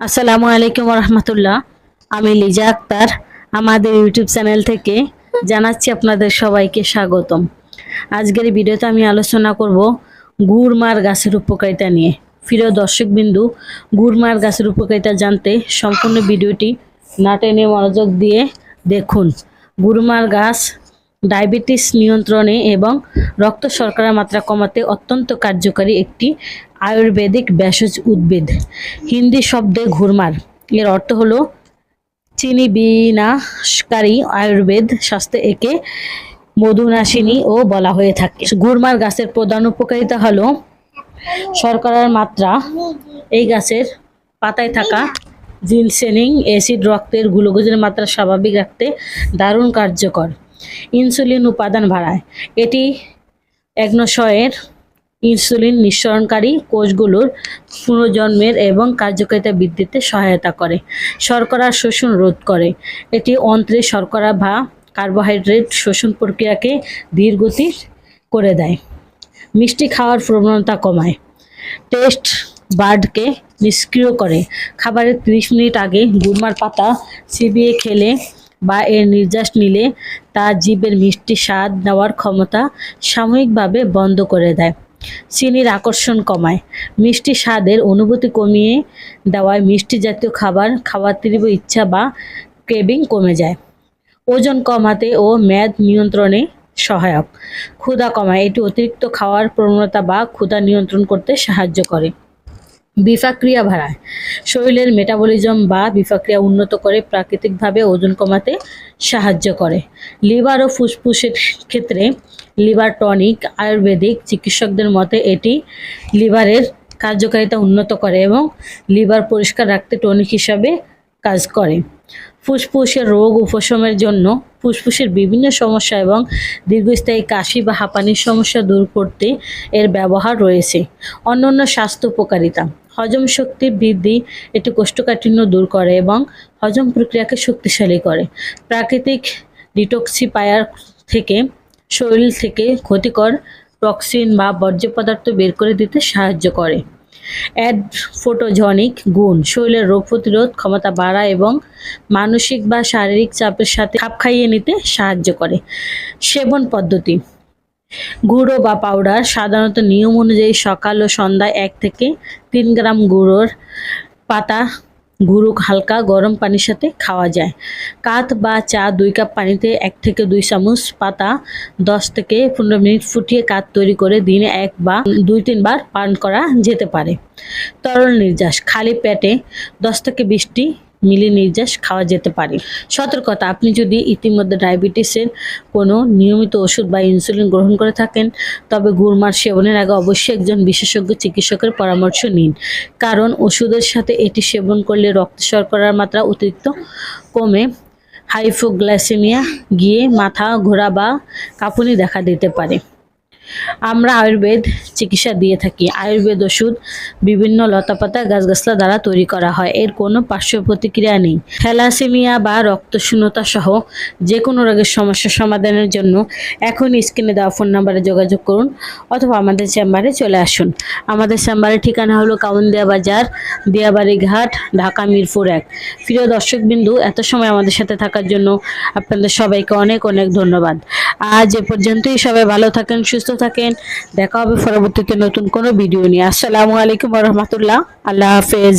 আসসালামু আলাইকুম রহমতুল্লাহ। আমি লিজা আক্তার আমাদের ইউটিউব চ্যানেল থেকে জানাচ্ছি আপনাদের সবাইকে স্বাগতম। আজকের ভিডিওতে আমি আলোচনা করব গুড়মার গাছের উপকারিতা নিয়ে। প্রিয় দর্শকবিন্দু, গুড়মার গাছের উপকারিতা জানতে সম্পূর্ণ ভিডিওটি না টেনে মনোযোগ দিয়ে দেখুন। গুড়মার গাছ ডায়াবেটিস নিয়ন্ত্রণে এবং রক্ত শর্করার মাত্রা কমাতে অত্যন্ত কার্যকরী একটি আয়ুর্বেদিক ভেষজ উদ্ভিদ। হিন্দি শব্দে ঘুরমার এর অর্থ হলো চিনি বিনাশকারী। আয়ুর্বেদ শাস্ত্রে একে মধুনাশিনী ও বলা হয়ে থাকে। ঘুরমার গাছের প্রধান উপকারিতা হলো শর্করার মাত্রা। এই গাছের পাতায় থাকা জিনসেনিং অ্যাসিড রক্তের গ্লুকোজের মাত্রা স্বাভাবিক রাখতে দারুণ কার্যকর। ইনসুলিন উৎপাদন বাড়ায়। এটি অগ্ন্যাশয়ের ইনসুলিন নিঃসরণকারী কোষগুলোর পুনর্জন্মের এবং কার্যকারিতা বৃদ্ধিতে সহায়তা করে। শর্করা শোষণ রোধ করে। এটি অন্ত্রে শর্করা বা কার্বোহাইড্রেট শোষণ প্রক্রিয়াকে ধীরগতি করে দেয়। মিষ্টি খাওয়ার প্রবণতা কমায়। টেস্ট বার্ডকে নিষ্ক্রিয় করে। খাবারের 30 মিনিট আগে গুড়মার পাতা চিবিয়ে খেলে বা এর নির্যাস নিলে তা জীবের মিষ্টি স্বাদ নেওয়ার ক্ষমতা সাময়িকভাবে বন্ধ করে দেয়। চিনির আকর্ষণ কমায়। মিষ্টি স্বাদের অনুভূতি কমিয়ে দেওয়ায় মিষ্টি জাতীয় খাবার খাওয়ার তীব্র ইচ্ছা বা ক্রেভিং কমে যায়। ওজন কমাতে ও মেদ নিয়ন্ত্রণে সহায়ক। ক্ষুধা কমায়। এটি অতিরিক্ত খাওয়ার প্রবণতা বা ক্ষুধা নিয়ন্ত্রণ করতে সাহায্য করে। বিপাক্রিয়া বাড়ায়। শরীরের মেটাবলিজম বা বিপাক্রিয়া উন্নত করে প্রাকৃতিকভাবে ওজন কমাতে সাহায্য করে। লিভার ও ফুসফুসের ক্ষেত্রে লিভার টনিক। আয়ুর্বেদিক চিকিৎসকদের মতে এটি লিভারের কার্যকারিতা উন্নত করে এবং লিভার পরিষ্কার রাখতে টনিক হিসাবে কাজ করে। ফুসফুসের রোগ উপশমের জন্য ফুসফুসের বিভিন্ন সমস্যা এবং দীর্ঘস্থায়ী কাশি বা হাঁপানির সমস্যা দূর করতে এর ব্যবহার রয়েছে। অন্যান্য স্বাস্থ্য উপকারিতা: হজম শক্তি বৃদ্ধি। এটি কোষ্ঠকাঠিন্য দূর করে এবং হজম প্রক্রিয়াকে শক্তিশালী করে। প্রাকৃতিক ডিটক্সিফায়ার থেকে শরীর থেকে ক্ষতিকর টক্সিন বা বর্জ্য পদার্থ বের করে দিতে সাহায্য করে। অ্যাডফোটোজনিক গুণ: শরীরের রোগ প্রতিরোধ ক্ষমতা বাড়ায় এবং মানসিক বা শারীরিক চাপের সাথে খাপ খাইয়ে নিতে সাহায্য করে। সেবন পদ্ধতি: গুঁড়ো বা পাউডার। সাধারণত নিয়ম অনুযায়ী সকাল ও সন্ধ্যায় 1 থেকে 3 গ্রাম গুঁড়োর পাতা গুঁড়ো হালকা গরম পানির সাথে খাওয়া যায়। কাত বা চা 2 কাপ পানিতে 1 থেকে 2 চামচ পাতা 10 থেকে 15 মিনিট ফুটিয়ে কাত তৈরি করে দিনে 1 বা 2-3 বার পান করা যেতে পারে। তরল নির্যাস: খালি পেটে 10 থেকে 20টি মিলি নির্যাস খাওয়া যেতে পারে। সতর্কতা: আপনি যদি ইতিমধ্যে ডায়াবেটিসের কোনো নিয়মিত ওষুধ বা ইনসুলিন গ্রহণ করে থাকেন তবে গুড়মার সেবনের আগে অবশ্যই একজন বিশেষজ্ঞ চিকিৎসকের পরামর্শ নিন, কারণ ওষুধের সাথে এটি সেবন করলে রক্তে শর্করার মাত্রা অতিরিক্ত কমে হাইপোগ্লাইসেমিয়া গিয়ে মাথা ঘোরা বা কাঁপুনি দেখা দিতে পারে। আমরা আয়ুর্বেদ চিকিৎসা দিয়ে থাকি। আয়ুর্বেদ ওষুধ বিভিন্ন লতাপাতা গাছগাছলা দ্বারা তৈরি করা হয়। এর কোনো পার্শ্ব প্রতিক্রিয়া নেই। থ্যালাসেমিয়া বা রক্তশূন্যতা সহ যে কোনো রোগের সমস্যা সমাধানের জন্য এখনই স্ক্রিনে দেওয়া ফোন নাম্বারে যোগাযোগ করুন অথবা আমাদের চেম্বারে চলে আসুন। আমাদের চেম্বারের ঠিকানা হলো কাউন্দিয়া বাজার, দিয়াবাড়ি ঘাট, ঢাকা মিরপুর 1। প্রিয় দর্শকবিন্দু, এত সময় আমাদের সাথে থাকার জন্য আপনাদের সবাইকে অনেক অনেক ধন্যবাদ। আজ এ পর্যন্তই। সবাই ভালো থাকেন, সুস্থ থাকেন। দেখা হবে পরবর্তীতে নতুন কোনো ভিডিও নিয়ে। আসসালামু আলাইকুম রহমতুল্লাহ। আল্লাহ হাফেজ।